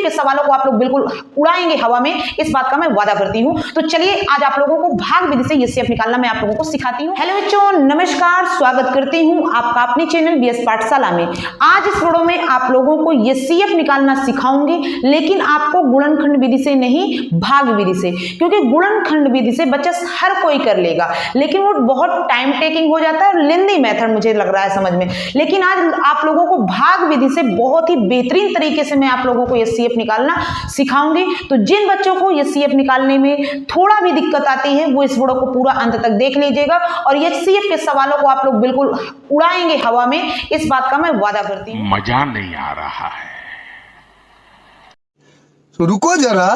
के सवालों को आप लोग बिल्कुल उड़ाएंगे हवा में, इस बात का मैं वादा करती हूँ। तो चलिए आज आप लोगों को भाग विधि से एचसीएफ निकालना मैं आप लोगों को सिखाती हूँ। हेलो बच्चों, नमस्कार, स्वागत करती हूँ आपका अपने चैनल बीएस पाठशाला में। आज इस वीडियो में आप लोगों को एचसीएफ निकालना सिखाऊंगी, लेकिन आपको गुणनखंड विधि से नहीं, भाग विधि से, क्योंकि गुणनखंड विधि से बच्चा हर कोई कर लेगा, लेकिन वो बहुत टाइम टेकिंग हो जाता है और लेंदी मेथड मुझे लग रहा है समझ में। लेकिन आज आप लोगों को भाग विधि से बहुत ही बेहतरीन तरीके से मैं आप लोगों को एचसीएफ निकालना सिखाऊंगी। तो जिन बच्चों को एचसीएफ निकालने में थोड़ा भी दिक्कत आती है वो इस वीडियो को पूरा अंत तक देख लीजिएगा और एचसीएफ के सवालों को आप लोग बिल्कुल उड़ाएंगे हवा में, इस बात का मैं वादा करती हूँ। मजा नहीं आ रहा है तो रुको जरा,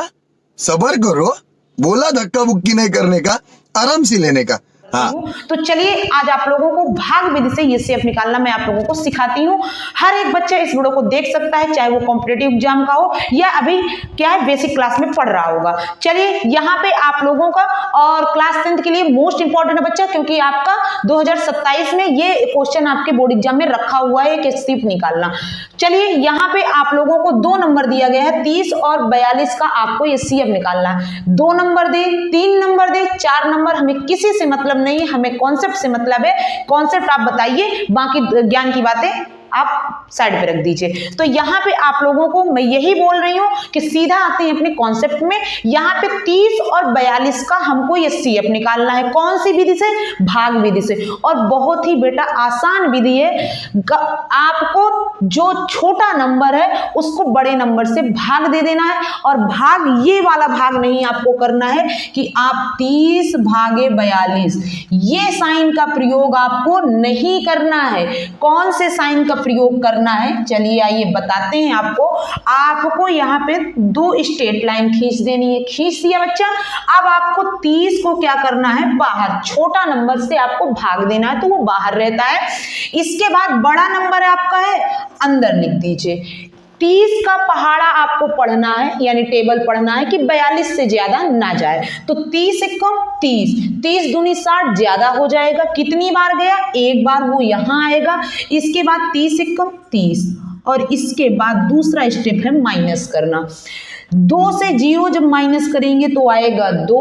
सब्र करो, बोला धक्का बुक्की नहीं करने का, आराम से लेने का। हाँ। तो चलिए आज आप लोगों को भाग विधि से एचसीएफ निकालना मैं आप लोगों को सिखाती हूँ। हर एक बच्चा इस वीडियो को देख सकता है, चाहे वो कॉम्पिटिटिव एग्जाम का हो या अभी क्या है बेसिक क्लास में पढ़ रहा होगा। चलिए यहाँ पे आप लोगों का और क्लास 10th के लिए मोस्ट इंपॉर्टेंट है बच्चा, क्योंकि आपका 2027 में ये क्वेश्चन आपके बोर्ड एग्जाम में रखा हुआ है कि एचसीएफ निकालना। चलिए यहाँ पे आप लोगों को 2 नंबर दिया गया है, 30 और 42 का आपको एचसीएफ निकालना है। 2 नंबर दे, 3 नंबर दे, 4 नंबर, हमें किसी से मतलब नहीं, हमें कॉन्सेप्ट से मतलब है। कॉन्सेप्ट आप बताइए, बाकी ज्ञान की बातें आप साइड पे रख दीजिए। तो यहाँ पे आप लोगों को मैं यही बोल रही हूँ कि सीधा आते हैं अपने कॉन्सेप्ट में। यहाँ पे 30 और 42 का हमको एचसीएफ निकालना है। कौन सी विधि से? भाग विधि से। और बहुत ही बेटा आसान विधि है। आपको जो छोटा नंबर है उसको बड़े नंबर से भाग दे देना है, और भाग ये वाला भाग नहीं आपको करना है कि आप 30 भागे 42, ये साइन का प्रयोग आपको नहीं करना है। कौन से साइन का प्रयोग करना है? चलिए आइए बताते हैं आपको। आपको यहाँ पे 2 स्ट्रेट लाइन खींच देनी है। खींच दिया बच्चा। अब आपको 30 को क्या करना है? बाहर, छोटा नंबर से आपको भाग देना है, तो वो बाहर रहता है। इसके बाद बड़ा नंबर आपका है, अंदर लिख दीजिए। 30 का पहाड़ा आपको पढ़ना है, यानी टेबल पढ़ना है कि 42 से ज्यादा ना जाए। तो 30 से कम 30, 30 दूनी 60 ज्यादा हो जाएगा। कितनी बार गया? एक बार, वो यहां आएगा। इसके बाद 30 से कम 30, और इसके बाद दूसरा स्टेप है माइनस करना। 2 से 0 जब माइनस करेंगे तो आएगा 2।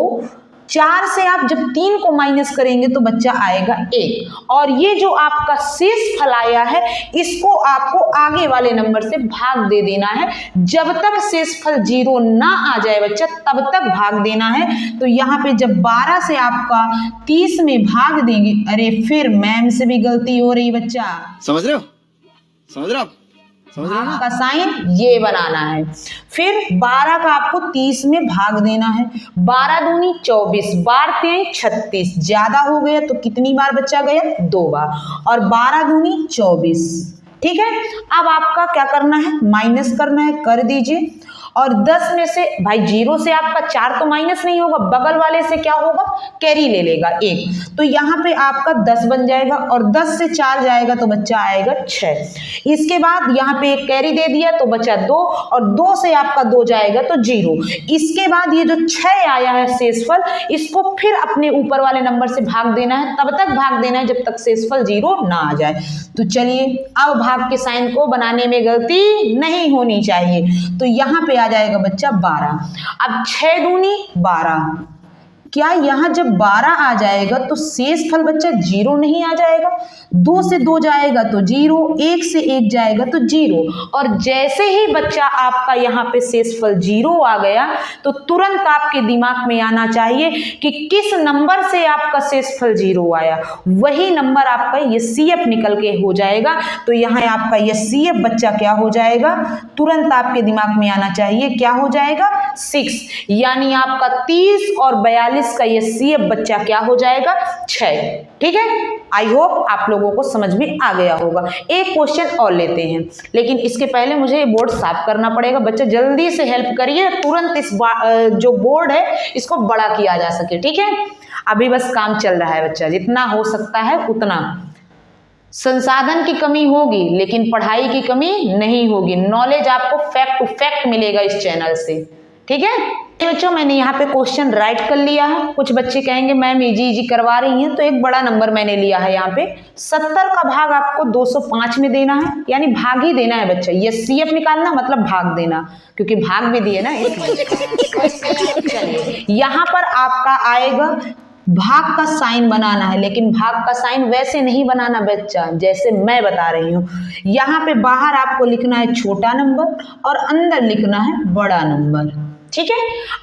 4 से आप जब 3 को माइनस करेंगे तो बच्चा आएगा 1। और ये जो आपका शेष फल आया है इसको आपको आगे वाले नंबर से भाग दे देना है। जब तक शेष फल 0 ना आ जाए बच्चा तब तक भाग देना है। तो यहाँ पे जब 12 से आपका 30 में भाग देंगे, अरे फिर मैम से भी गलती हो रही बच्चा, समझ रहे हो? समझ रहे हो? भाग का साइन ये बनाना है। फिर 12 का आपको 30 में भाग देना है। 12 दूनी 24, 12 3 36, ज्यादा हो गया तो कितनी बार बच्चा गया? 2 बार। और 12 दूनी 24, ठीक है। अब आपका क्या करना है? माइनस करना है, कर दीजिए। और 10 में से भाई 0 से आपका 4 तो माइनस नहीं होगा, बगल वाले से क्या होगा? कैरी ले लेगा 1। तो यहाँ पे आपका 10 बन जाएगा, और 10 से 4 जाएगा तो बच्चा आएगा 6। इसके बाद यहाँ पे एक कैरी दे दिया तो बचा 2, और 2 से आपका 2 जाएगा तो 0। इसके बाद ये जो 6 आया है शेषफल, इसको फिर अपने ऊपर वाले नंबर से भाग देना है। तब तक भाग देना है जब तक शेषफल 0 ना आ जाए। तो चलिए अब भाग के साइन को बनाने में गलती नहीं होनी चाहिए। तो यहाँ पे आ जाएगा बच्चा 12। अब 6 दूनी 12, क्या यहां जब 12 आ जाएगा तो शेष फल बच्चा 0 नहीं आ जाएगा? 2 से 2 जाएगा तो 0, 1 से 1 जाएगा तो 0। और जैसे ही बच्चा आपका यहाँ पे शेष फल 0 आ गया तो तुरंत आपके दिमाग में आना चाहिए कि किस नंबर से आपका शेष फल 0 आया, वही नंबर आपका एचसीएफ निकल के हो जाएगा। तो यहाँ आपका एचसीएफ बच्चा क्या हो जाएगा? तुरंत आपके दिमाग में आना चाहिए, क्या हो जाएगा? 6। यानी आपका 30 और 42 का एचसीएफ बच्चा क्या हो जाएगा? 6। ठीक है, आई होप आप लोगों को समझ में आ गया होगा। एक क्वेश्चन और लेते हैं, लेकिन इसके पहले मुझे बोर्ड साफ करना पड़ेगा। बच्चा जल्दी से हेल्प करिए, तुरंत इस जो बोर्ड है इसको बड़ा किया जा सके। ठीक है, अभी बस काम चल रहा है बच्चा, जितना हो सकता है उतना। संसाधन की कमी होगी लेकिन पढ़ाई की कमी नहीं होगी। नॉलेज आपको फैक्ट टू फैक्ट मिलेगा इस चैनल से। ठीक है, बच्चों मैंने यहाँ पे क्वेश्चन राइट कर लिया है। कुछ बच्चे कहेंगे मैम इजी इजी करवा रही हैं, तो एक बड़ा नंबर मैंने लिया है यहाँ पे 70 का भाग आपको 205 में देना है, यानी भाग ही देना है बच्चा। ये CF निकालना मतलब भाग देना, क्योंकि भाग भी दिए ना इसलिए। यहाँ पर आपका आएगा भाग का साइन बनाना है, लेकिन भाग का साइन वैसे नहीं बनाना बच्चा जैसे मैं बता रही हूँ। यहाँ पे बाहर आपको लिखना है छोटा नंबर और अंदर लिखना है बड़ा नंबर, ठीक है।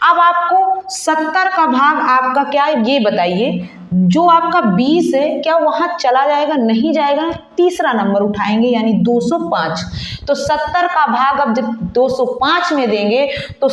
अब आपको 70 का भाग आपका क्या है ये बताइए। जो आपका 20 है क्या वहां चला जाएगा? नहीं जाएगा। तीसरा नंबर उठाएंगे यानी 205। तो 70 का भाग अब जब 205 में देंगे तो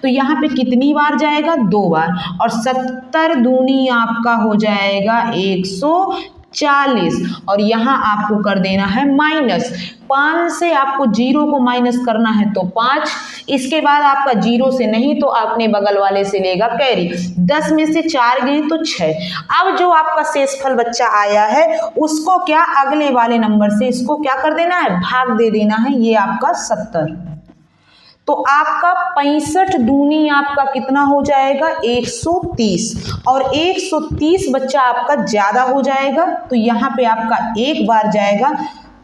तो यहाँ पे कितनी बार जाएगा? 2 बार। और 70 दूनी आपका हो जाएगा 140 और यहाँ आपको कर देना है माइनस। 5 से आपको 0 को माइनस करना है तो 5, इसके बाद आपका 0 से नहीं तो आपने बगल वाले से लेगा कैरी। 10 में से 4 गए तो 6। अब जो आपका शेषफल बच्चा आया है उसको क्या अगले वाले नंबर से इसको क्या कर देना है? भाग दे देना है। ये आपका 70। तो आपका 65 दूनी आपका कितना हो जाएगा? 130। और 130 बच्चा आपका ज्यादा हो जाएगा तो यहाँ पे आपका एक बार जाएगा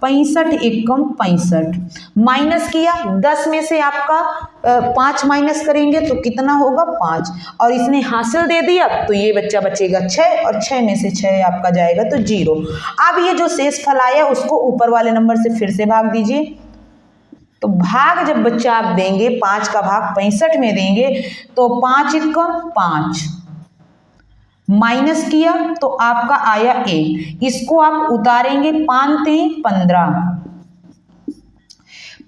65 एकम 65। माइनस किया 10 में से आपका 5 माइनस करेंगे तो कितना होगा? 5। और इसने हासिल दे दिया तो ये बच्चा बचेगा 6 और 6 में से 6 आपका जाएगा तो 0। अब ये जो शेषफल आया उसको ऊपर वाले नंबर से फिर से भाग दीजिए। तो भाग जब बच्चा आप देंगे 5 का भाग 65 में देंगे तो 5 एकम 5 माइनस किया तो आपका आया 1। इसको आप उतारेंगे 5 3 15,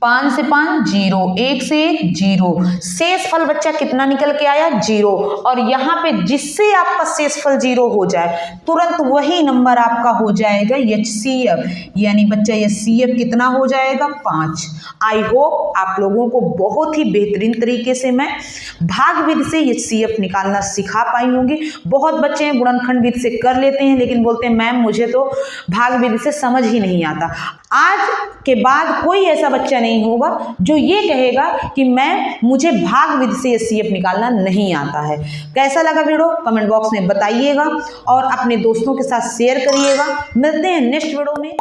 5 से 5 0, 1 से 1 0। शेषफल बच्चा कितना निकल के आया? 0। और यहाँ पे जिससे आपका शेषफल 0 हो जाए तुरंत वही नंबर आपका हो जाएगा HCF, यानी बच्चा HCF कितना हो जाएगा? 5। आई होप आप लोगों को बहुत ही बेहतरीन तरीके से मैं भाग विधि से HCF निकालना सिखा पाई होंगी। बहुत बच्चे हैं गुणनखंड विधि से कर लेते हैं लेकिन बोलते हैं मैम मुझे तो भाग विधि से समझ ही नहीं आता। आज के बाद कोई ऐसा बच्चा नहीं होगा जो ये कहेगा कि मुझे भाग विधि से HCF निकालना नहीं आता है। कैसा लगा वीडियो कमेंट बॉक्स में बताइएगा और अपने दोस्तों के साथ शेयर करिएगा। मिलते हैं नेक्स्ट वीडियो में।